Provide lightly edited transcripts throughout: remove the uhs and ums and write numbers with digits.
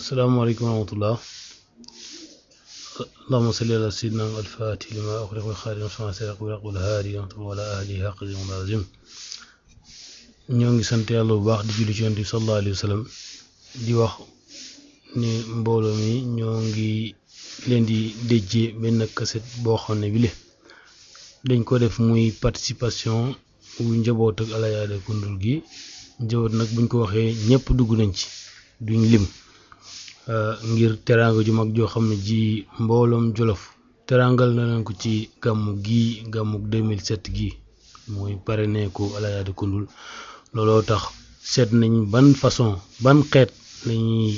السلام عليكم ورحمة الله. اللهم صل على سيدنا الفاتح لما أخرج والخارج وسمع سيرق ويقول هادي وعلى أهله حق الملازم. ñoo ngi sant yàlla bu baax di julli ci yonent bi sallallahu alayhi wa sallam di wax ni mbooloo mi ñoo ngi leen di déjee benn cassette boo xam ne bile dañ ko def muy participation wu njaboot ak Alaaji Koundoul gi njaboot nag buñ ko waxee ñëpp dugg nañ ci duñ lim ngir teraanga ju mag joo xam ne ji mbooloom Jolof terangal na leen ko ci gàmmu 2007 gi muy parrainé ko Alaaji Koundoul. looloo tax seet nañ ban façon ban xeet lañuy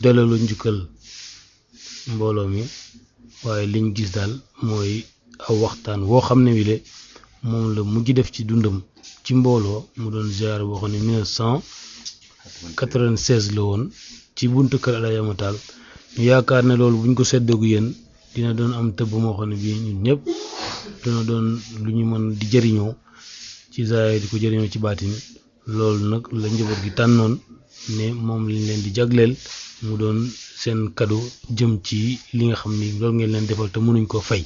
delloo njukkal mbooloo mi waaye liñ gis daal mooy aw waxtaan woo xam ne wile moom la mujj def ci dundam ci mbooloo mu doon ziar boo xam ne 1996 la woon ci buntu kër Alaaji Matal ñu yaakaar ne loolu buñ ko seddagu yéen dina doon am tëbb moo xam ne bii ñun ñëpp dina doon lu ñu mën di jëriñoo ci zaahir di ko jëriñoo ci baatin loolu nag la njaboot gi tànnoon ne moom lañ leen di jagleel mu doon seen cadeau jëm ci li nga xam ni loolu ngeen leen defal te mënuñ koo fay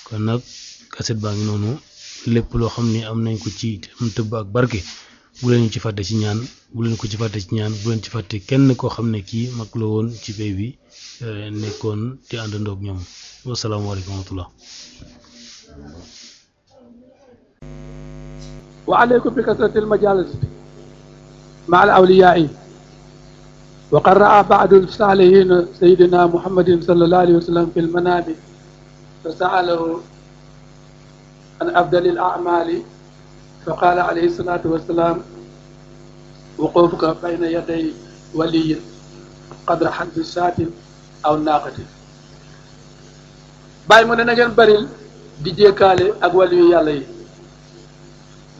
kon nag cassette baa ngi noonu lépp loo xam ni am nañ ko ci am tëbb ak barke bu leen ci fàtte ci ñaan bu leen ko ci fàtte ci ñaan bu leen ci fàtte kenn koo xam ne kii mag la woon ci pay bi nekkoon te àndandoog ñoom wasalaamaaleykum wa rahmatullah. وعليكم بكثرة المجالس مع الأولياء وقد رأى بعض الصالحين سيدنا محمد صلى الله عليه وسلم في المنام فسأله عن أفضل الأعمال فقال عليه الصلاة والسلام وقوفك بين يدي ولي قدر حنف شاة أو ناقة باي من نجن بريل دي جيكالي ak waliyu yàlla yi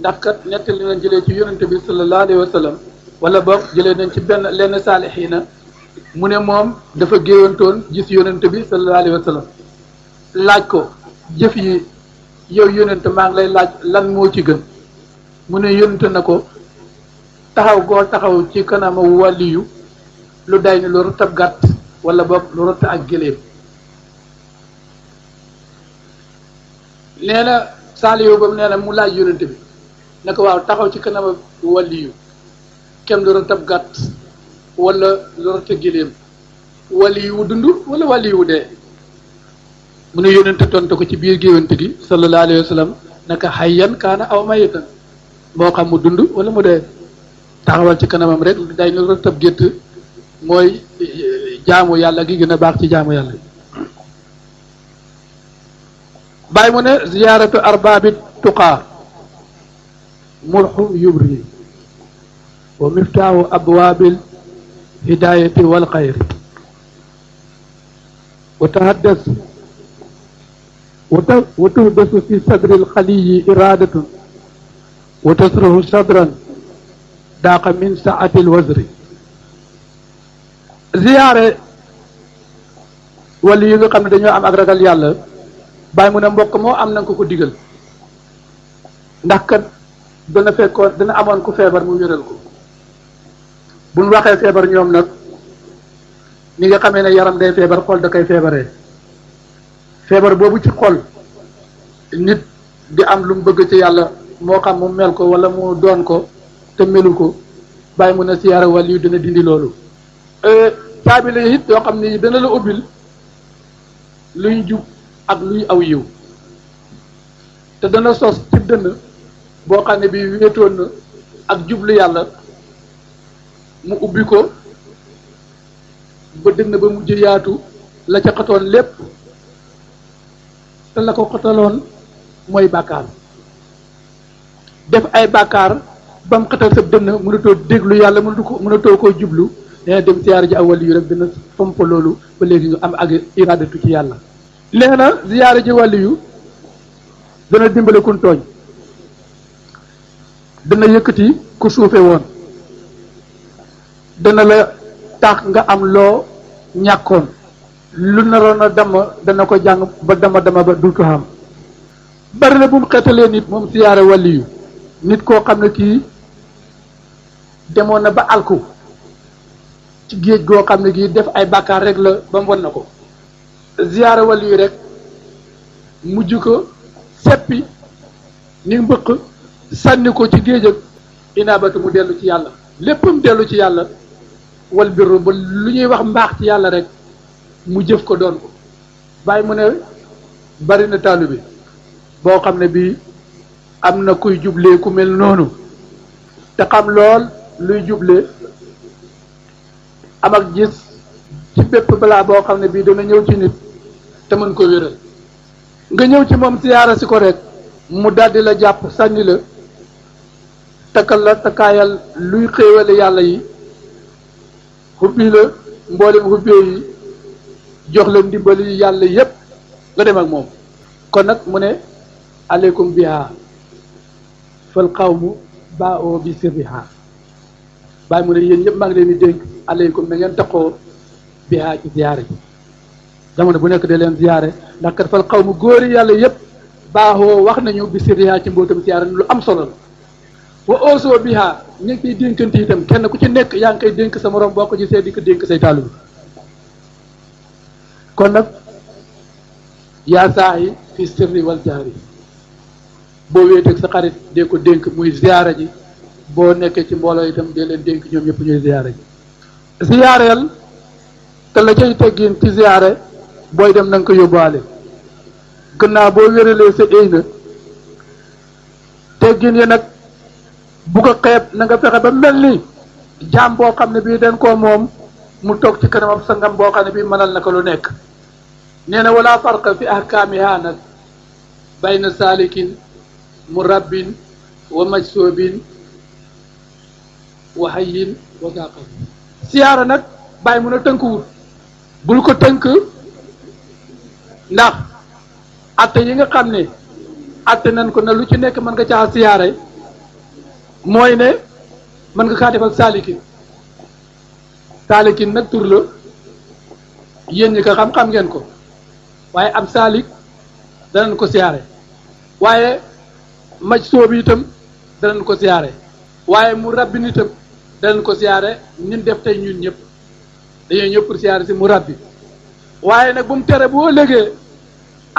ndax kat nettali nañ jëlee ci yonente bi sallallahu alayhi wa sallam wala boog jëlee nañ ci benn lenn saalixiina mu ne moom dafa géewantoon gis yonente bi sallallahu alayhi wa sallam laaj ko jëf yi yow yonente maa ngi lay laaj lan moo ci gën mu ne yonente na ko taxaw goo taxaw ci kanama wàlliyu lu day ni lu rot ab gàtt wala boog lu rot ak gëléem nee na saaliyu bam nee na mu laaj yonente bi ne ko waaw taxaw ci kanam waliyu kem lu rot ab gàtt wala lu rot a giléem waliyu dund wala waliyu dee mu ne yónente tontu ko ci biir géwante gi sallallahu alayhi wa sallam naka hayyan kaana aw mayitan moo xam mu dund wala mu dee taxawal ci kanamam rek day lu rot ab gétt mooy jaamu yàlla gi gën a baax ci jaamu yàlla bàyyi mu ne ziyaaratu arbaabi tuqaa مرحم يبري ومفتاح أبواب الهداية والخير وتحدث وتحدث في صدر الخلي إرادة وتصرف صدرا داق من ساعة الوزر زيارة ولي يغا خامن دانيو am ak ragal yàlla bàyyi mu ne mbokk moo am na ko digal ndax kat dana fekkoon dana amoon ku feebar mu wéral ko buñ waxee feebar ñoom nag ni nga xamee ne yaram day feebar xol da koy feebaree feebar boobu ci xol nit di am lu mu bëgg ci yàlla moo xam mu mel ko wala mu doon ko te melu ko bàyyi mu ne siyaara wàll yu dina dindi loolu caabi la it yoo xam ne dana la ubbil luy jub ak luy aw yiw te dana sos ci dënn boo xam ne bi wéetoon na ak jublu yàlla mu ubbi ko ba dënn ba mujj yaatu la ca xatoon lépp te la ko xataloon mooy bàkkaar def ay bàkkaar ba mu xatal sa dënn mënatoo déglu yàlla mënatoo koo jublu dina dem ziyaara ji awal yu rek dina fomp loolu ba léegi nga am ak iradatu ci yàlla léegi na ziyaara ji wàllu yu dana dimbale kun tooñ dana yëkkati ku suufe woon dana la tax nga am loo ñàkkoon lu naroon a dama dana ko jàng ba dama ba duutu xam bari na bu mu xeetalee nit moom siyaare waliyu nit koo xam ne kii demoon na ba alku ci géej goo xam ne gii def ay bàkkaar rek la ba mu won na ko ziyaara wàll yi rek mujj ko seppi ni mbëq sànni ko ci géej ak inaabatu mu dellu ci yàlla léppam dellu ci yàlla wal birru ba lu ñuy wax mbaax ci yàlla rek mu jëf ko doon ko bàyyi mu ne bari na taalibe bi boo xam ne bii am na kuy jublee ku mel noonu te xam lool luy juble am ak gis ci bépp balaa boo xam ne bii dana ñëw ci nit te mën ko wéral nga ñëw ci moom siyaara si ko rek mu daldi la jàpp sànni la takkal la takkaayal luy xéewale yàlla yi xubbi la mboolem xubbee yi jox la ndimbali yàlla yépp nga dem ak moom kon nag mu ne aleykum biha fal qawmu ba oo bi sirriha bàyyi mu ne yéen ñëpp maa ngi leen di dénk aleykum na ngeen taxoo biha ci ziyaare ji jamono bu nekk de leen ziyaare ndax kat fal qawmu góori yàlla yépp baaxoo wax nañu bi sirriha ci mbootam ziyaare lu am solo la wa oosoo biha ñu ngi koy dénkante itam kenn ku ci nekk yaa ngi koy dénk sa morom boo ko gisee di ko dénk say taalu bi kon nag yaa saahi fi sirri wal jahri boo wéeteeg sa xarit dee ko dénk muy ziyaara ji boo nekkee ci mbooloo itam dee leen dénk ñoom ñëpp ñuy ziyaara ji ziyaareel te la cay teggin ci ziyaare booy dem na nga ko yóbbaale gannaaw boo wéralee sa éy na teggin yi nag bu ko xeeb na nga fexe ba mel ni jaam boo xam ne bii dañ koo moom mu toog ci kanamam sangam boo xam ne bii mënal na ko lu nekk nee na wala farqa fi ahkaamiha nag bayna saalikin murabbin wa majsoobin wa hayyin wa zaqab siyaara nag bàyyi mun a tënkuwut bul ko tënk ndax atte yi nga xam ne atte nañ ko na lu ci nekk mën nga caa siyaare mooy ne mën nga kaa defal saalikin saalikin nag tur la yéen ñi ko xam-xam ngeen ko waaye am saalik danañ ko siyaare waaye maj soobi itam danañ ko siyaare waaye mu rabbi itam danañ ko siyaare ñun def tey ñun ñëpp dañoo ñëpp pour siyaare si mu rabbi waaye nag bu mu tere boo légee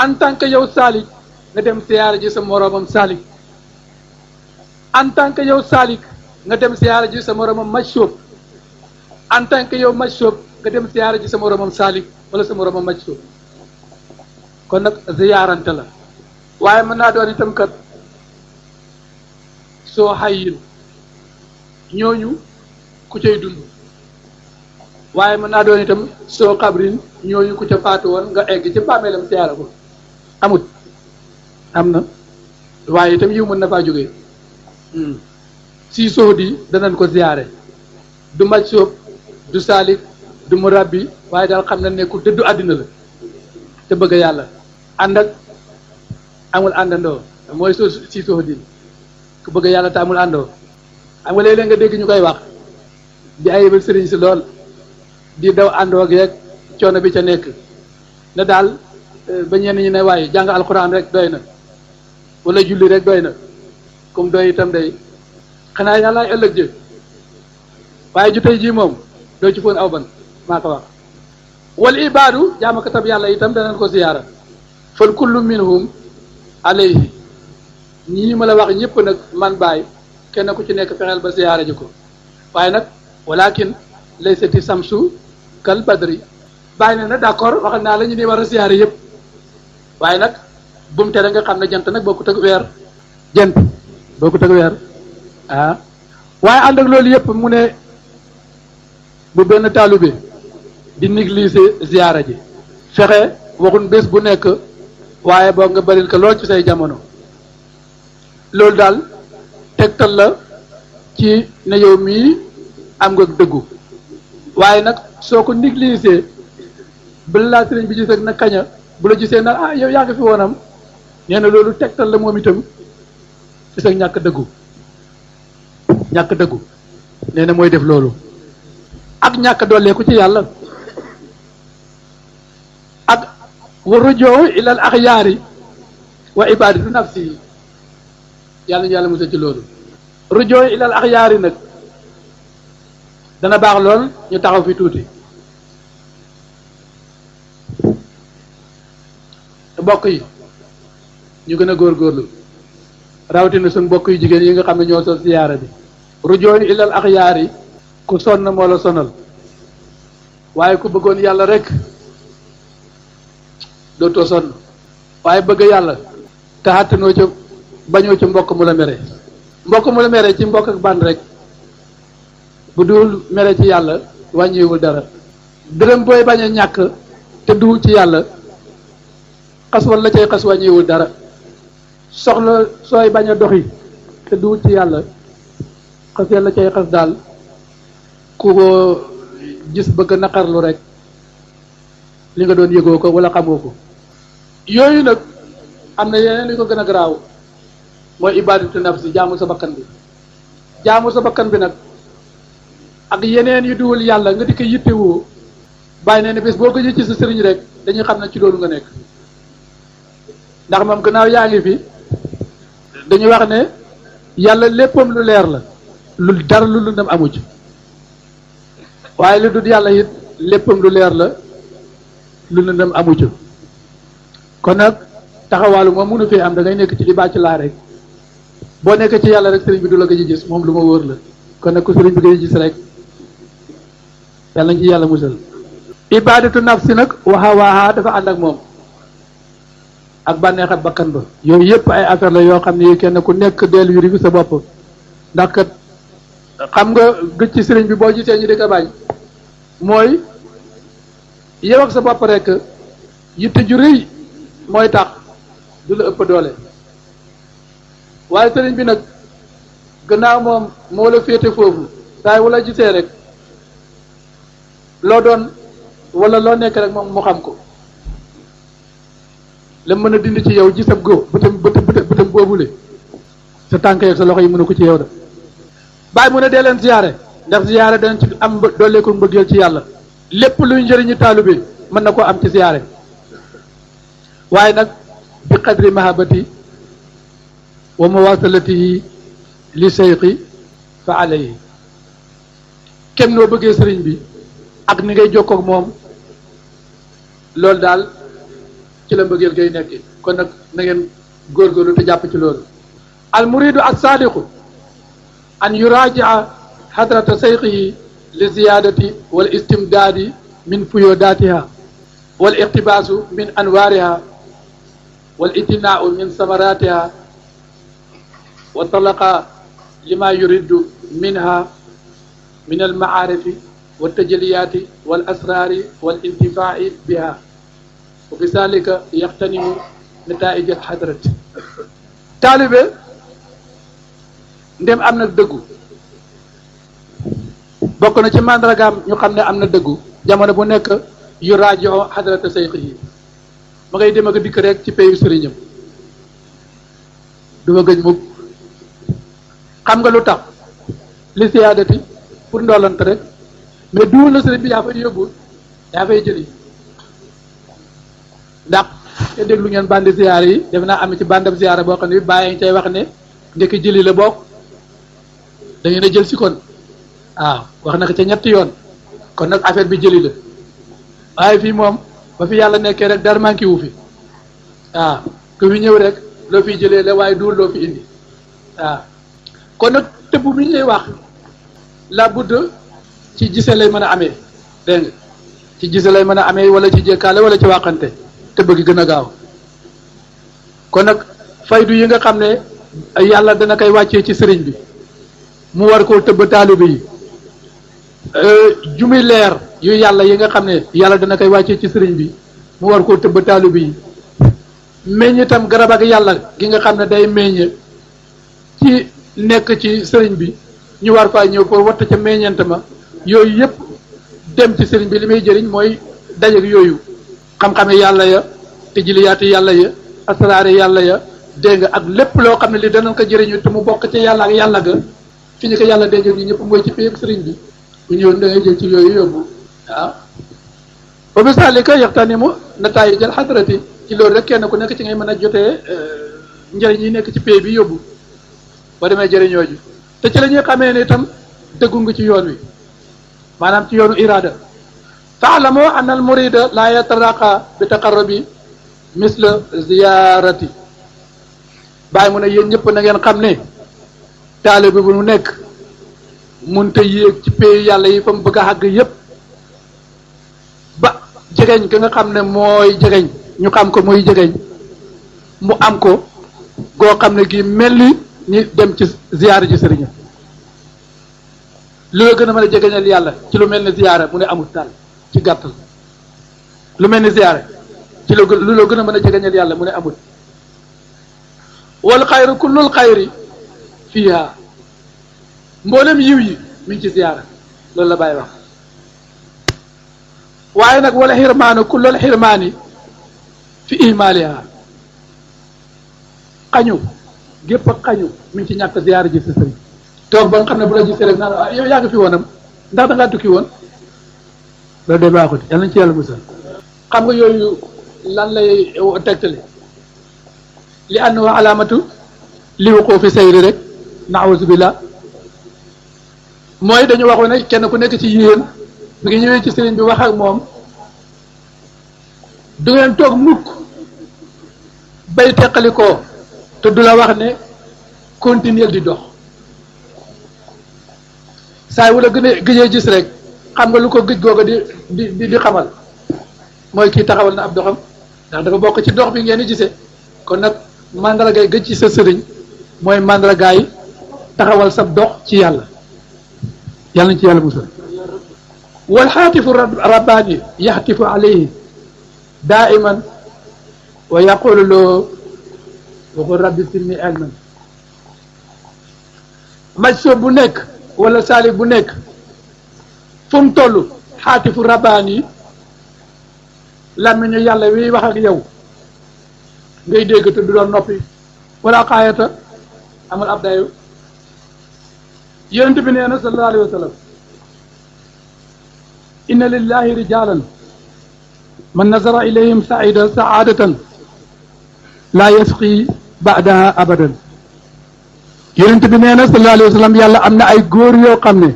en tant que yow saalik nga dem siyaare ji sa moroomam saalik en tant que yow saalik nga dem siyaare ji sa moroomam maj soob en tant que yow maj soob nga dem siyaare ji sa moroomam saalik wala sa moroomam maj soob kon nag ziyaarante la waaye mën naa doon itam kat soo xayin ñooñu ku cay dund waaye mën naa doon itam soo xabrin ñooñu ku ca faatu woon nga egg ci bàmmeelam siyaara ko amut am na waaye itam yiw mën na faa jógee si soo di danañ ko ziyaare du maj soob du saalik du mu rabbi waaye daal xam na ne ku dëddu àddina la te bëgg yàlla ànd ak amul àndandoo mooy soo si soo di ku bëgg yàlla te amul àndoo xam nga léeg-léeg nga dégg ñu koy wax di ayibal sëriñ si lool di daw àndoo ak yeeg coono bi ca nekk ne daal ba ñenn ñi ne waaye jàng alxuraan rek doy na wala julli rek doy na comme doy itam day xanaa yàllaay ëllëg jë waaye ju tey jii moom doo ci foon aw ban maa ko wax wal ibaadu jaamakatab yàlla itam danañ ko ziyaara fal kullu minhum alayhi ñii ma la wax ñëpp nag man bàyyi kenn ku ci nekk fexeel ba ziyaara ji ko waaye nag walakin laysati samsu kal badri bàyyi ne na d'accord wax naa la ñu ni war a ziyaara yëpp waaye nag bu mu tere nga xam ne jant nag bokkut ak weer jant bokkut ak weer ah waaye ànd ak loolu yëpp mu ne bu benn taalibe di négliger ziyaara ji fexe waxun bés bu nekk waaye boo nga baril ko lool ci say jamono loolu daal tegtal la ci ne yow mii am nga dëggu waaye nag soo ko négliger bala laa sëriñ bi gis rek na kaña bu la gisee na ah yow yaa ngi fi woonam nee na loolu tegtal la moom itam ci sa ñàkk dëggu nee na mooy def loolu ak ñàkk dolleeku ci yàlla ak wa rujuu ilal axyaari wa ibadatu nafsi yàlla ñu yàlla musal ci loolu rujuu ilal axyaari nag dana baax lool ñu taxaw fi tuuti. mbokk yi ñu gën a góorgóorlu rawatina suñ mbokk yu jigéen yi nga xam ne ñoo sol siyaara bi rujooy ilal axyaar yi ku sonn moo la sonal waaye ku bëggoon yàlla rek dootoo sonn waaye bëgg yàlla te xàttanoo ca bañoo ca mbokk mu la mere mbokk mu la mere ci mbokk ak bànd rek bu dul mere ci yàlla wàññiwul dara dërëm booy bañ a ñàkk te duwul ci yàlla xas wala la cay xas wàññiwul dara soxla sooy bañ a doxi te duwul ci yàlla xas yàlla cay xas daal ku ko gis bëgg naqarlu rek li nga doon yëgoo ko wala xamoo ko yooyu nag am na yeneen li ko gën a garaaw mooy ibadatu nafsi jaamu sa bakkan bi jaamu sa bakkan bi nag ak yeneen yu duwul yàlla nga di ko yittewoo bàyyi nee ne bés boo ko ci sa sëriñ rek dañuy xam ne ci loolu nga nekk ndax moom gannaaw yaa ngi fi dañuy wax ne yàlla léppam lu leer la lu dara lu lëndëm amu ci waaye lu dul yàlla it léppam lu leer la lu lëndëm amu ci kon nag taxawaalu moom mënu fee am da ngay nekk ci di bàcc laa rek boo nekk ci yàlla rek sëriñ bi du la gëj a gis moom lu ma wóor la kon nag ku sëriñ bi gëj a gis rek yàlla nañ ci yàlla musal ibadatu nafsi nag waxaa dafa ànd ak moom ak bànneex ak bakkan ba yooyu yëpp ay affaire la yoo xam ne kenn ku nekk dellu yu sa bopp ndax kat xam nga gëj ci sëriñ bi boo gisee ñu di ko bañ mooy yow ak sa bopp rek yitte ju rëy mooy tax du la ëpp doole waaye sëriñ bi nag gannaaw moom moo la féete foofu saa yi wala gisee rek loo doon wala loo nekk rek moom mu xam ko la mën a dindi ci yow gisab go bëtam boobule sa tànk yeeg sa loxo yi mënu ko ci yow da bàyyi mu ne dee leen ziyaare ndax ziyaare danañ ci am dooleeku mbëggeel ci yàlla lépp luy njëriñu taalibe mën na koo am ci ziyaare waaye nag bi qadri mahabati wa mawasalatihi li seyqi fa alayhi kenn noo bëggee sëriñ bi ak ni ngay jokkoo ak moom loolu daal ci la mbëggeel ngay nekk kon nag na ngeen góorgóorlu te jàpp ci loolu al muridu as-sadiqu an yurajaa hadrata seyqihi li ziyadati wal istimdaadi min fuyodatiha wal iqtibaasu min anwaariha wal itinaau min samaratiha wa talaqa lima yuridu minha min al maarifi wa tajaliyaati wal asraari wal intifaai biha wa bi zalika yaxtanimu nataij al hadrati taalibe ndem am na dëggu bokk na ci màndargaam ñu xam ne am na dëggu jamono bu nekk yu rajo hadrata sayxihi ma ngay dem ak dikk rek ci payu sëriñam du ma gëj mukk xam nga lu tax li siyaadati pour ndoolante rek mais duwul la sëriñ bi yaa fay yóbbu yaa fay jëli ndax te déglu ngeen bandi siyaare yi def naa am ci bandam siyaare boo xam ne bi bàyyi cay wax ne ndekki jëli la bokk da ngeen a jël si kon waaw wax na ko ca ñetti yoon kon nag affaire bi jëli la waaye fii moom ba fi yàlla nekkee rek dara manqué wu fi waaw ku fi ñëw rek loo fiy jëlee la waaye duul loo fi indi waaw kon nag tëbb bi ñu lay wax la budd ci gise lay mën a amee dégg nga ci gise lay mën a amee wala ci jékkaale wala ci waxante tëbb gi gën a gaaw kon nag faydu yi nga xam ne yàlla dana koy wàccee ci sëriñ bi mu war koo tëbb taalibe yi jumi leer yu yàlla yi nga xam ne yàlla dana koy wàccee ci sëriñ bi mu war koo tëbb taalibe yi meññ itam garab ak yàlla gi nga xam ne day meññ ci nekk ci sëriñ bi ñu war faa ñëw pour watt ca meññeent ma yooyu yëpp dem ci sëriñ bi li muy jëriñ mooy dajeg yooyu xam-xame yàlla ya te jiliyaati yàlla ya asraari yàlla ya dégg nga ak lépp loo xam ne li danañ ko jëriñu te mu bokk ci yàlla ak yàlla ga fi ñu ko yàlla denc ñi ñëpp mooy ci péyeg sëriñ bi bu ñëw da ngay jël ci yooyu yóbbu waaw ba misaalika yaxtanimu nataayijal hadrati ci loolu rek kenn ku nekk ci ngay mën a jotee njëriñ yi nekk ci pay bi yóbbu ba demee jëriñoo ji te ci la ñuy xamee ne itam dëggu nga ci yoon wi maanaam ci yoonu irada faalamoo anna al murida la yataraqa bi taqarrubi misla ziyarati bàyyi mu ne yéen ñëpp na ngeen xam ne taalibe bi bu mu nekk munta yéeg ci pays yàlla yi fa mu bëgg a àgg yépp ba jegeñ ga nga xam ne mooy jegeñ ñu xam ko muy jegeñ mu am ko goo xam ne gi mel ni dem ci ziyaara ji sëriñam lu la gën a mën a jegeñal yàlla ci lu mel ne ziyaara mu ne amul daal ci gàttal lu mel ne ziyaara ci lu la gën a mën a jegeñal yàlla mu ne amul wal xayru kullul xayri fiiha mboolem yiw yi mi ngi ci ziyaara loolu la bàyyi wax waaye nag wala xirmaanu kullul xirmaani fi ihmaaliha xañu gépp ak xañu mi ngi ci ñàkk ziyaara ji sa sëriñ toog ba nga xam ne bu la gisee rek naan yow yaa ngi fi woonam ndax da ngaa tukki woon loolu de baaxut yàlla nañ ci yàlla musal xam nga yooyu lan lay tegtale li annahu alaamatu li wuqoo fi sayri rek naawuzu billah mooy dañu waxoon ne kenn ku nekk ci yéen bi nga ñëwee ci sëriñ bi wax ak moom du ngeen toog mukk bay teqalikoo te du la wax ne continuer di dox saa wu la gëjee gis rek xam nga lu ko gëj googa di xamal mooy kii taxawal na ab doxam ndax dafa bokk ci dox bi ngeen di gisee kon nag mandargaay gëj ci sa sëriñ mooy mandargaay taxawal sa dox ci yàlla yàlla nañ ci yàlla musal wal xaatifu rabbaani yaxtifu alayhi daiman wa yaqulu loo waxul rabbi zidni ilman majso bu nekk wala saalib bu nekk fu mu toll xaatifu rabbaani làmmiñu yàlla wi wax ak yow ngay dégg te du doon noppi wala xaayata amul ab dayu yonent bi nee na sallallahu alayhi wa sallam inna lillahi rijalan man nazara ilayhim saida saadatan laa yasqi baadaha abadan yonent bi nee na sallallahu alayhi wa sallam yàlla am na ay góor yoo xam ne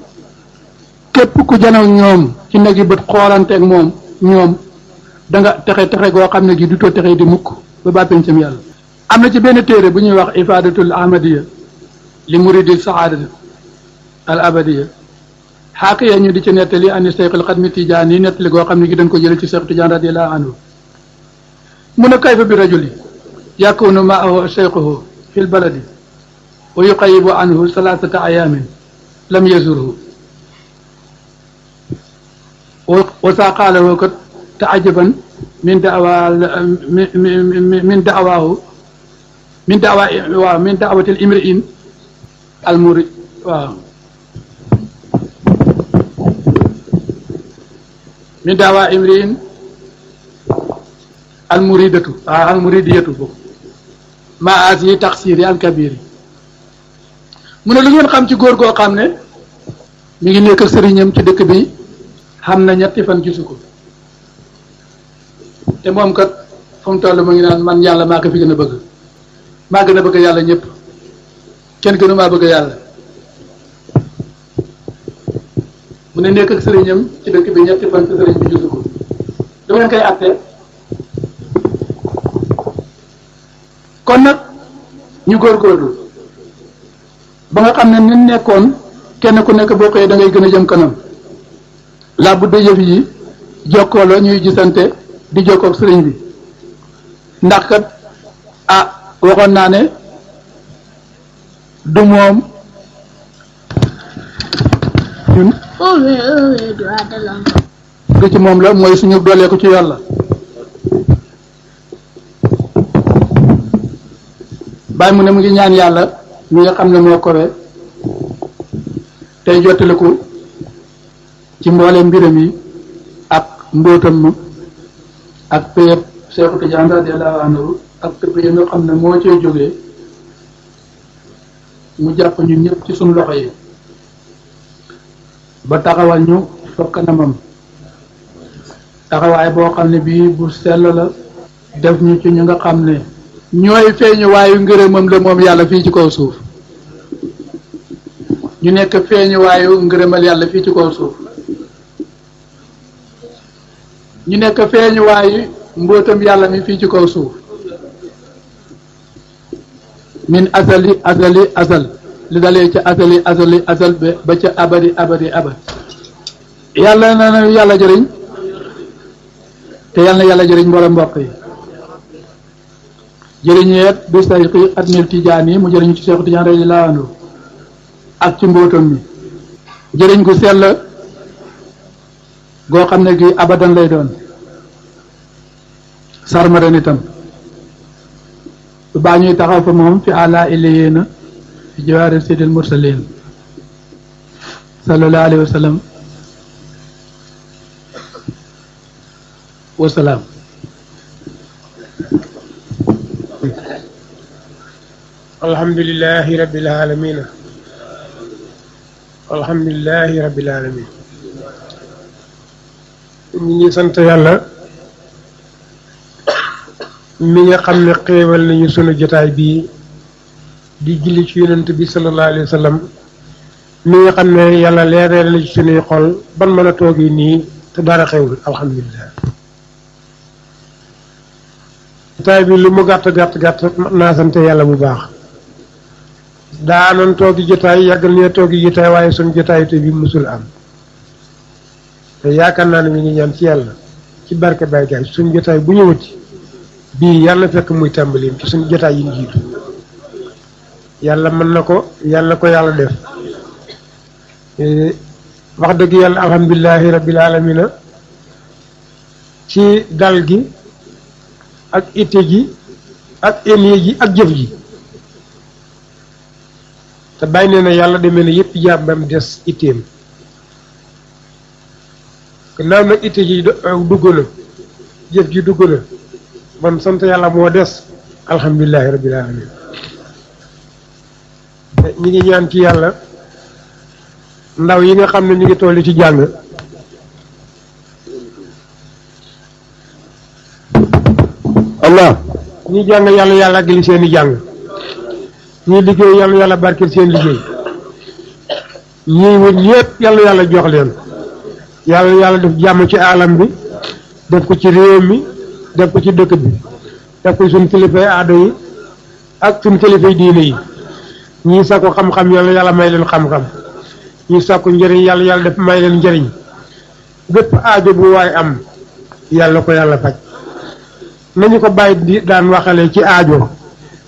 képp ku janoog ñoom ci nag yi bët xoolanteeg moom ñoom da nga texe goo xam ne gi du too texe di mukk ba baa pencam yàlla am na ci benn téere bu ñuy wax ifadatul ahmadiya li muridi saadati al abadiya xaaka ya ñu di ci nettali ani Seexul Xadmi Tijaan yi nettali goo xam ne gi dañ ko jële ci Seex Tijaan radiyallahu anhu mun a kayfa bi rajuli yakunu maahu cheikhuhu fi l baladi wa yuqayibu anhu salasata ayamin lam yazurhu wa saa qaalahu kat taajaban min daawatil imriin al murid waaw min daawa imriin al muridatu waaw al muridiyatu boobu ma as yi taxsiri al kabiri mu ne lu ngeen xam ci góor goo xam ne mi ngi nekk ak sëriñam ci dëkk bi xam na ñetti fan gisu ko te moom kat fu mu toll mu ngi naan man yàlla maa ko fi gën a bëgg maa gën a bëgg yàlla ñëpp kenn gënu maa bëgg yàlla mu ne nekk ak sëriñam ci dëkk bi ñetti fan ci sëriñ bi gisu ko du ngeen koy àttee kon nag ñu góorgóorlu ba nga xam ne ni nekkoon kenn ku nekk boo xëyee da ngay gën a jëm kanam laa budde yëf yi jokkoo la ñuy gisante di jokkoo ak sëriñ bi ndax kat waxoon naa ne du moom ñun du ci moom la mooy suñu doolee ko ci yàlla bàyyi mu ne mu ngi ñaan yàlla mi nga xam ne moo kowe tey jottaliku ci mboole mbiram yi ak mbóotam ma ak péyeb Seexu Tijaan radiyallaahu anhu ak pépp yi nga xam ne moo cee jógee mu jàpp ñun ñëpp ci suñu loxo yi ba taxawal ñu fa kanamam taxawaay boo xam ne bii bu sell la def ñu ci ñu nga xam ne ñooy feeñu waayu ngërëmam la moom yàlla fii ci kaw suuf ñu nekk feeñu waayu ngërëmal yàlla fii ci kaw suuf ñu nekk feeñuwaayu mbóotam yàlla mi fii ci kaw suuf min azali azal li dalee ca azal ba ca abadi abad yàlla na yàlla jëriñ te yàlla na yàlla jëriñ mboolem mbokk yi jëriñeet bi sayxi atmil tijaan yi mu jëriñ ci Seexu Tijaan radiyallaahu anhu ak ci mbóotam mi jëriñ gu sell goo xam ne gi abadan lay doon sarmadan itam baa ñuy taxaw fa moom fi àla iliyéena fi jawaari sidil mursalin sallallahu alayhi wa sallam wasalaam. alhamdulillahi rabbil alamin alhamdulillahi rabbil alamin ñi ngi sant yàlla mi nga xam ne xéewal nañu sunu jotaay bii di julli ci yonent bi sallallahu alayhi wa sallam mi nga xam ne yàlla leereel na ci sunuy xol ban mën a toogi nii te dara xewul alhamdulilah jotaay bi lu mu gàtt mën naa sant yàlla bu baax daanan toogi jotaay yàggal ne toogi jotaay waaye sunu jotaay te bi musul am te yaakaar naa ne mi ngi ñaan ci yàlla ci barke Baye Gaye suñu jotaay bu ñëwati bii yàlla fekk muy tàmbaliim ci suñu jotaay yi ñu jiitu yàlla mën na ko yàlla def wax dëgg yàlla alhamdulilahi rabbil alamina ci dal gi ak itte ji ak énie ji ak jëf ji te bàyyi nee na yàlla demee na yëpp jaam ba mu des itteem gannaaw nag itte ji dugg na jëf ji dugg na man sant yàlla moo des alhamdulilahi rabbil alamin ñi ngi ñaan ci yàlla ndaw yi nga xam ne ñu ngi toll ci jàng allah ñi jàng yàlla àggali seeni jàng ñi liggéey yàlla barkeel seen liggéey ñii wut ñépp yàlla jox leen yàlla def jàmm ci alam bi def ko ci réew mi def ko ci dëkk bi def ko suñ kilifay aada yi ak suñ kilifay diine yi ñii sàkku xam-xam yàlla may leen xam-xam ñii sàkku njëriñ yàlla def may leen njëriñ bépp aajo bu waay am yàlla ko yàlla faj nañu ko bàyyi di daan waxale ci aajo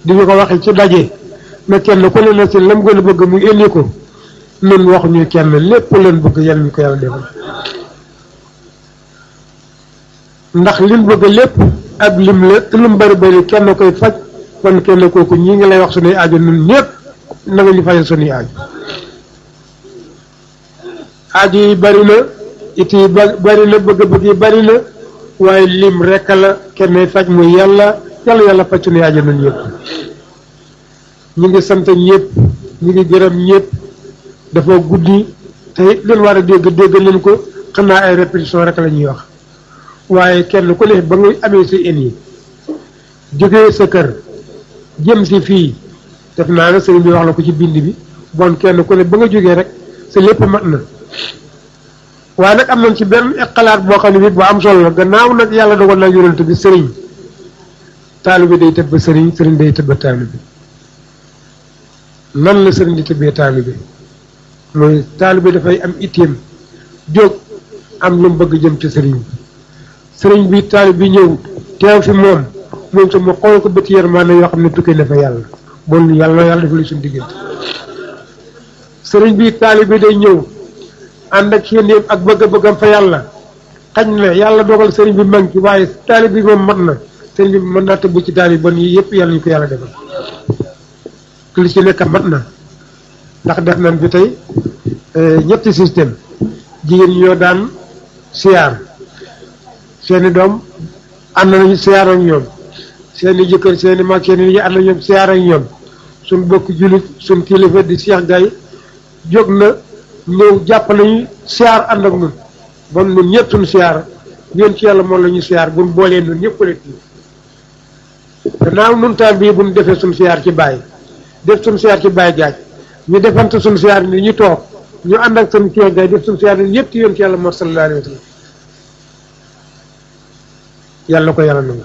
di ñu ko waxe ci daje na kenn ku ne na si lam gën a bëgg mu indi ko nun waxuñu kenn lépp leen bëgg yàlla ñu ko yàlla defal ndax lim bëgg lépp ak lim la te lu mu bari kenn koy faj kon kenn kooku ñi ngi lay wax suñuy aajo nun ñëpp na nga ñu fajal suñuy aajo aajo yi bari na it yi bari na bëgg-bëgg yi bari na waaye lim rekk la kenn faj muy yàlla faj suñuy aajo nun ñëpp ñu ngi sant ñëpp ñu ngi gërëm ñëpp dafa guddi te it leen war a dégg leen ko xam naa ay répétition rek la ñuy wax waaye kenn ku ne ba nga amee si en yi jógee sa kër jëm si fii def naa ne sëriñ bi wax la ko ci bind bi bon kenn ku ne ba nga jógee rek sa lépp mat na waaye nag am nañ ci benn xalaat boo xam ne bi bu am solo la gannaaw nag yàlla dogal na yonent bi sëriñ taalibe day tëbb sëriñ day tëbb taalibe nan la sëriñ di tëbbee taalibe mooy taalibe dafay am itteem jóg am lu mu bëgg jëm ci sëriñ bi taalibe bi ñëw teew fi moom sa ma xool ko bët yërmande yoo xam ne tukkee na fa yàlla bon yàlla defal suñu diggante sëriñ bi taalibe day ñëw ànd ak yéen ak bëgg-bëggam fa yàlla xañ na yàlla dogal sëriñ bi mag ci waaye taalibe bi moom mat na sëriñ bi mën naa tëbb ci taalibe bon yi yëpp yàlla ñu ko yàlla defal li ci nekk mat na ndax def nañ fi tey ñetti système jigéen ñi ñoo daan siyaar seeni doom ànd nañu siyaar ak ñoom seeni jëkkër seeni mag seeni nit ñi ànd nañu ñoom siyaar ak ñoom suñ bokk jullit suñ kilifa di Cheikh Gaye jóg na ñëw jàpp nañu siyaar ànd ak ñun bon ñun ñëpp suñu siyaar ñeen ci yàlla moom la ñu siyaar buñ boolee ñun ñëpp collectif gannaaw nun taal bii buñ defee suñu siyaar ci bàyyi def suñu siyaar ci Baye Gaaj ñu defante suñu siyaar ni ñu toog ñu ànd ak suñu Cheikh Gaye def suñu siyaar ni ñëpp ci yoon ci yàlla moo sallallahu alayhi wa sallam yàlla ko yàlla nangu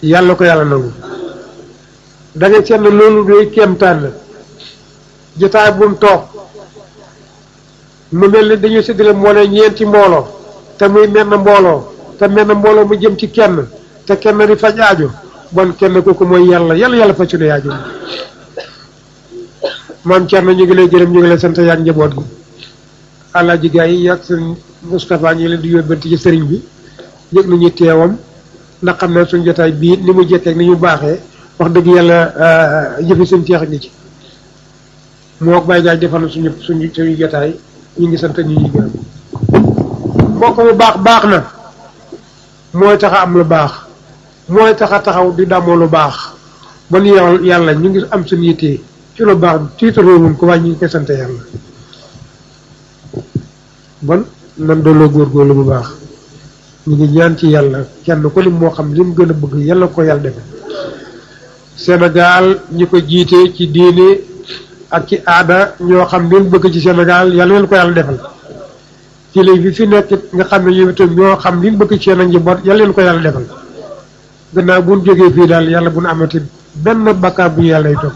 yàlla ko yàlla nangu da ngay seetlu loolu day kéemtaan la jotaay bu mu toog mu mel ni dañuy séddale moo ne ñeenti mbooloo te muy menn mbooloo te menn mbooloo mu jëm ci kenn te kenn di faj aajo bon kenn kooku mooy yàlla faj suñu aajo maam Thierno ñu ngi lay gërëm ñu ngi lay sant yaak njaboot gi Alaaji Gaye yi ak sëñ Moustapha ñu ngi leen di yóbbante ci sëriñ bi yëg nañu teewam ndax xam ne suñu jotaay bii ni mu jekkeek ni ñu baaxee wax dëgg yàlla jëfi suñ teex ngi ci moo Baye Gaye defal na suñu jotaay ñu ngi sant ñu gërëm mbokk mu baax na mooy tax a am lu baax mooy tax a taxaw di damoo lu baax bon yàlla ñu ngi am suñu yitte ci lu baax tiitaroo wuñ ko waaye ñu ngi koy sant yàlla bon nan dooloo góorgóorlu bu baax ñu ngi ñaan ci yàlla kenn ko lim moo xam li mu gën a bëgg yàlla ko yàlla defe Sénégal ñi ko jiite ci diine ak ci aada ñoo xam li mu bëgg ci Sénégal yàlla leen ko yàlla defal kilifa bi fi nekk nga xam ne ñoom itam ñoo xam li mu bëgg ci seen njaboot yàlla leen ko yàlla defal gannaaw bu ñu jógee fii daal yàlla bu ñu amati benn bakkaar bu ñu yàlla y topp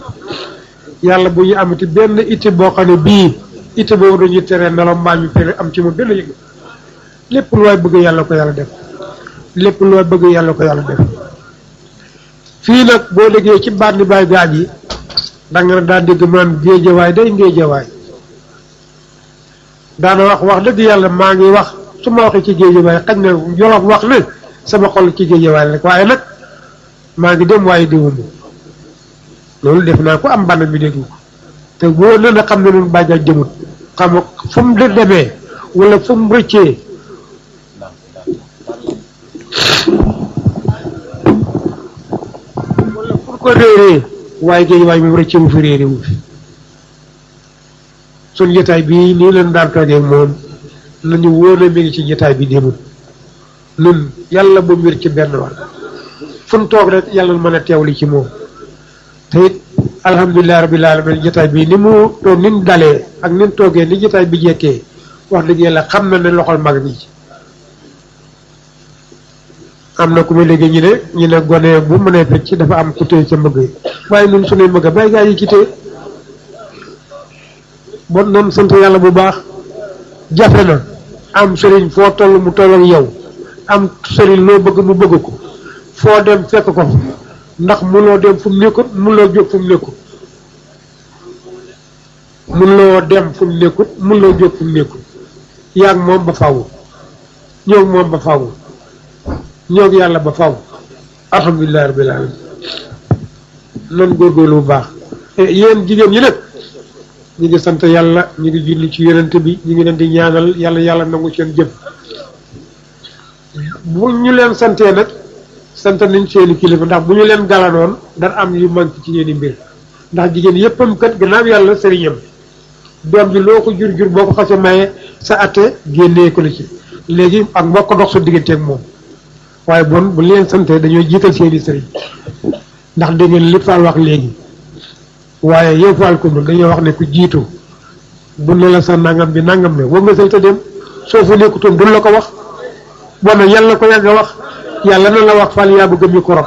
yàlla bu ñu amati benn itti boo xam ne bii itti boobu dañuy tere nelaw mbaa ñu fere am ci moom benn yëg lépp lu waay bëgg yàlla ko yàlla def lépp lu waay bëgg yàlla ko yàlla def fii nag boo déggee ci baat ni Baye Gaaj yi da nga daa dégg mu naan géejawaay day géejawaay daana wax dëgg yàlla maa ngi wax su ma waxee ci géejawaay xañ na Jolof wax ne sama xol ci géejawaay rek waaye nag maa ngi dem waaye déwuma loolu def naa ko am bànn bi déglu ko te boo ne na xam ne noonu Baye Gaaj jëmut xam fu mu demee wala fu mu rëccee wala fu ko réeree waaye géejawaay moom rëccee mu fi réeré wu fi suñ jotaay bi nii leen daan toogee moom nañu wóone mi ngi ci jotaay bi démul nun yàlla bu wér ci benn wàll fu ñu toog rek yàlla mën a teewli ci moom te it alhamdulilah rabbil alamin jotaay bi ni mu toog ni mu dalee ak ni mu toogee ni jotaay bi jekkee wax dëgg yàlla xam na ne loxol mag ñi ci am na ku ma léegi ñu ne gone bu mënee fecc dafa am ku téye ca mbëgg yi waaye nun suñuy mbëgg Baye Gaaj yi ci téye bon noonu sant yàlla bu baax jafe na am sëriñ foo toll mu toll ak yow am sëriñ loo bëgg mu bëgg ko foo dem fekk ko ndax mënoo dem fu mu nekkut mënoo jóg fu mu nekkut mënoo dem fu mu nekkut mënoo jóg fu mu nekkut yaag moom ba faw ñëw moom ba faw ñëw yàlla ba faw alhamdulilah rabbil alamin nan góorgóorlu bu baax yéen jigéen ñi nag ñu ngi sant yàlla ñu ngi julli ci yonent bi ñu ngi leen di ñaanal yàlla nangu seen jëf bu ñu leen santee nag sant nañ seeni kilifa ndax bu ñu leen galanoon dana am yu manqué ci seeni mbir ndax jigéen yéppam kat gannaaw yàlla sëriñam doom bi loo ko jur boo ko xasee maye sa atte génnee ko la ci léegi ak mbokk dox sa diggante ak moom waaye bon bu leen santee dañoo jiital seeni sëriñ ndax dégg ngeen li Fall wax léegi waaye yow Fall ko dañoo wax ne ku jiitu bu ne la sa nangam bi nangam ne war nga say ta dem soo fa nekkutoon duñ la ko wax bon nag yàlla ko yàgg a wax yàlla na la wax Fall yaa bëgg micro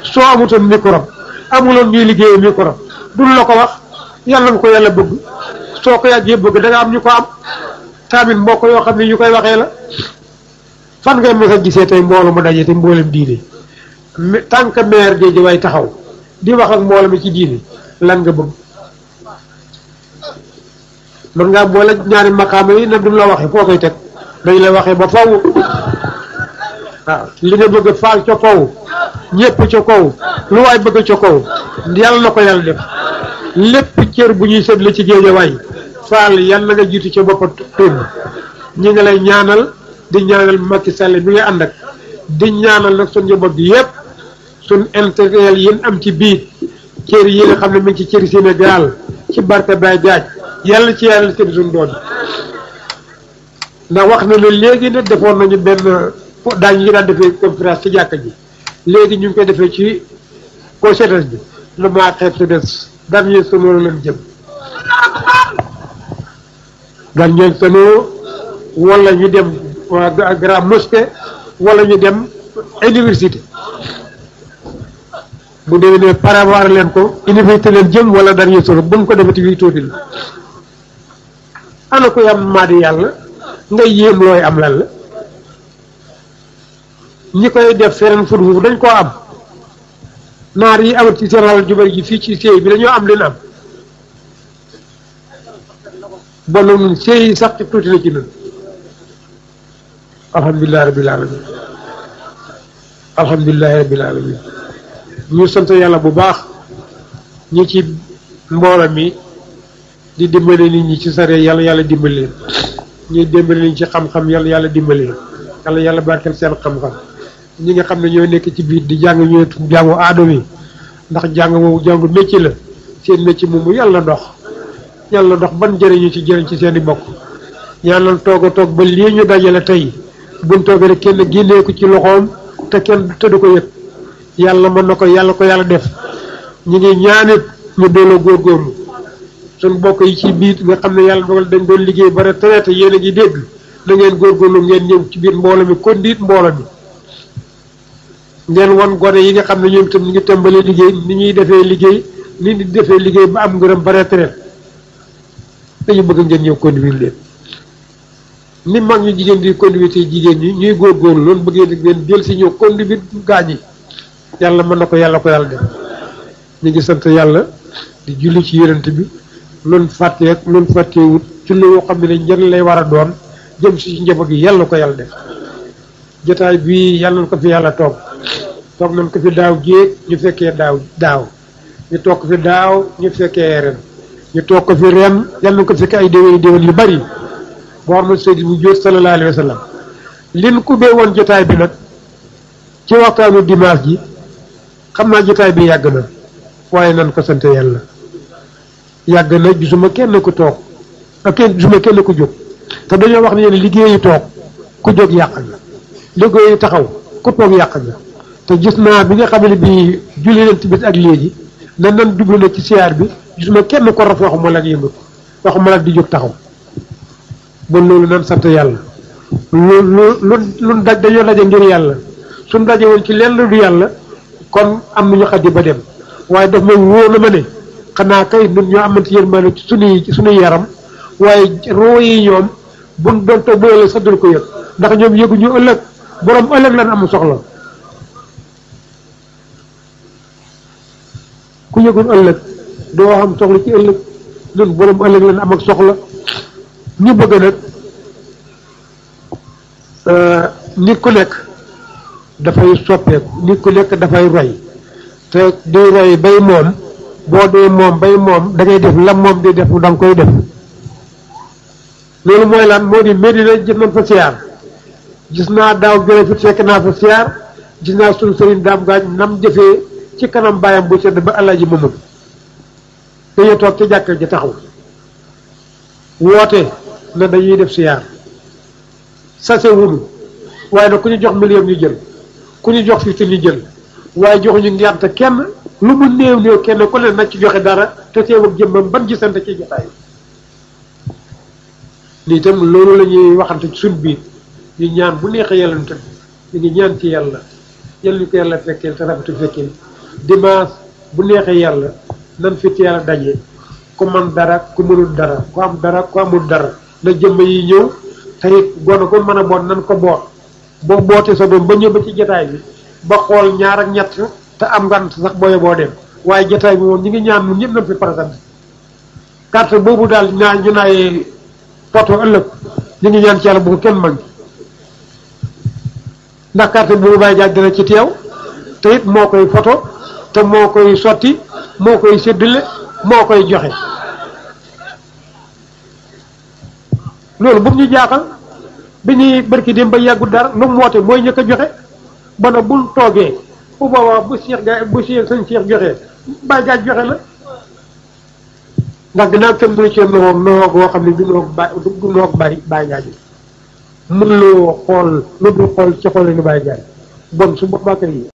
soo amutoon micro amuloon ñuy liggéeyee micro duñ la ko wax yàlla nga ko yàlla bëgg soo ko yàggee bëgg da nga am ñu ko am tamit mbokk yoo xam ne ñu koy waxee la fan ngay mos a gisee tey mbooloo mu daje te mboolem diine tant que maire Guédiawaye taxaw di wax ak mbooloo mi ci diine lan nga bëgg mën ngaa boole ñaari maqaama yi nag duñ la waxee foo koy teg dañ la waxee ba faw waaw li nga bëgg faal ca kaw ñépp ca kaw lu waay bëgg ca kaw yàlla na ko yàlla def lépp cër bu ñuy seetle ci Guédiawaye faal yàlla na nga jiitu ca boppa tuub ñi nga lay ñaanal di ñaanal Macky Sall bi nga ànd ak di ñaanal nag suñ njaboot bi yépp suñ intérêt yi am ci biir cër yi nga xam ne mi ngi ci cëri Sénégal ci barke Baye Gaaj yàlla ci yàlla seen suñ doon ndax wax na ne léegi nag defoon nañu benn daañu ñu daan defee conférence ci jàkka ji léegi ñu ngi koy defee ci COSEDES bi lu maa xeeb su des dernier sono leen jëm dernier sono wala ñu dem waa Grand Mosquée wala ñu dem université bu déwénee prévoir leen ko université leen jëm wala dernier solo buñ ko defati fii tuuti la ana ko yam maa di yàlla ngay yéem looy am lan la ñi koy def feneen foofu dañ koo am naar yi amat ci seen alal ju bari ji fii ci séy bi dañoo am leen am bon nun séy yi sax ci tuuti la ci nun alhamdulillahi rabbil alamin alhamdulillahi rabbil alamin ñu sant yàlla bu baax ñi ci mbooloo mi di dimbale nit ñi ci sare yàlla yàlla dimbali leen ñuy dimbale nit ñi ci xam-xam yàlla yàlla dimbali leen yàlla yàlla barkeel seen xam-xam ñi nga xam ne ñoo nekk ci biir di jàng ñoo jàngu aadama yi ndax jàng moomu jàngu métier la seen métier moomu yàlla dox ban jëriñu ci jëriñ ci seen i bokk yàlla toog a toog ba lii ñu dajale tey buñ toogee rek kenn génnee ko ci loxoom te kenn tëdd ko yëg yàlla mën na ko yàlla def ñu ngi ñaanit ñu dooloo góorgóorlu suñ bokk yi ci biir nga xam ne yàlla dogal dañ doon liggéey ba retraité yéen a ngi dégg da ngeen góorgóorlu ngeen ñëw ci biir mbooloo mi kondiit mbooloo mi ngeen won gone yi nga xam ne ñoom itam ñu ngi tàmbalee liggéey ni ñuy defee liggéey ni di defee liggéey ba am ngërëm ba retraité dañu bëgg ngeen ñëw conduire leen ni mag ñu jigéen di conduire jigéen ñi ñuy góorgóorlu loolu bëggee ngeen jël si ñëw conduire gaañ yi yàlla mën na ko yàlla def ñu ngi sant yàlla di julli ci yonent bi loolu fàtte ak loolu fàttewut ci lu yoo xam ne njëriñ lay war a doon jëm si njaboot gi yàlla ko yàlla def jotaay bii yàlla na ko fi yàlla toog nañ ko fi daaw jéeg ñu fekkee daaw ñu toog ko fi daaw ñu fekkee ren ñu toog ko fi ren yàlla na ko fekkee ay déwén yu bari boo xam ne Seydi bu jóot sallallahu alayhi wa sallam lin ku bee woon jotaay bi nag ci waxtaanu dimanche ji xam naa jotaay bi yàgg na waaye nan ko sant yàlla yàgg na gisuma kenn ku toog ak gisuma kenn ku jóg te dañoo wax ne yéen liggéeyu toog ku jóg yàq nga liggéeyu taxaw ku toog yàq nga te gis naa bi nga xam ne bii julli leen timis ak léegi nan jublu na ci siyaar bi gisuma kenn ko raf waxuma la ak yëngatu waxuma la ak di jóg taxaw bon loolu nan sant yàlla lu daj dañoo daje ngir yàlla suñ daje woon ci lenn du yàlla kon am nañu xaddi ba dem waaye daf ma wóor na ma ne xanaa kay nun ñoo amante yërmande ci suñuy yaram waaye roo yi ñoom buñ doon toog bu ëllëg sax dul ko yëg ndax ñoom yëguñu ëllëg borom ëllëg lan am soxla ku yëgul ëllëg doo am soxla ci ëllëg nun borom ëllëg lan am ak soxla ñu bëgg nag nit ku nekk dafay soppeeku nit ku nekk dafay roy te di roy bay moom boo dee moom bay moom da ngay def lam moom di def da nga koy def loolu mooy lan moo di Medina jëf nañ fa siyaar gis naa daaw jële fi fekk naa fa siyaar gis naa suñu sëriñ daam gaañ nam jëfee ci kanam bàyyam bu sedd ba Alaaji Mamadu dañoo toog ci jàkka ji taxaw woote na dañuy def siyaar sase wunu waaye nag ku ñu jox million ñu jël ku ñu jox 50 ñu jël waaye joxuñu ngent kenn lu mu néew kenn ku ne nag ci joxe dara te teew ak jëmmam ban gisante ci jotaay lii itam loolu la ñuy waxante ci suñ biir ñu ñaan bu neexee yàlla ñu tam ñu ngi ñaan ci yàlla ñu ko yàlla fekkee te rafetu fekkee dimanche bu neexee yàlla nan fi teel a daje ku man dara ku mënul dara ku am dara ku amul dara na jëmm yi ñëw te it gone ko mën a boot nan ko boot boo bootee sa doom ba ñëw ba ci jotaay bi ba xool ñaar ak ñett te am ngant sax booye boo dem waaye jotaay bi moom ñi ngi ñaan ñun ñëpp nañ fi présenté carte boobu daal ñu naayee poto ëllëg ñu ngi ñaan ci yàlla bu ko kenn man ndax carte boobu bàyyi jaaj dina ci teew te it moo koy photo te moo koy sotti moo koy séddale moo koy joxe loolu bu ñu jaaxal bi ñuy barki dem ba yàggu dara lu mu woote mooy ñëkk a joxe ba na bul toogee bu boobaa bu sëñ Cheikh joxe bàyyi jaaj joxe la ndax dinaa kenn mënu cee noo goo xam ne du noog bàyyi jaaj mën loo xool lu dul xool ci xool ni bàyyi jaaj bon su boobaa kay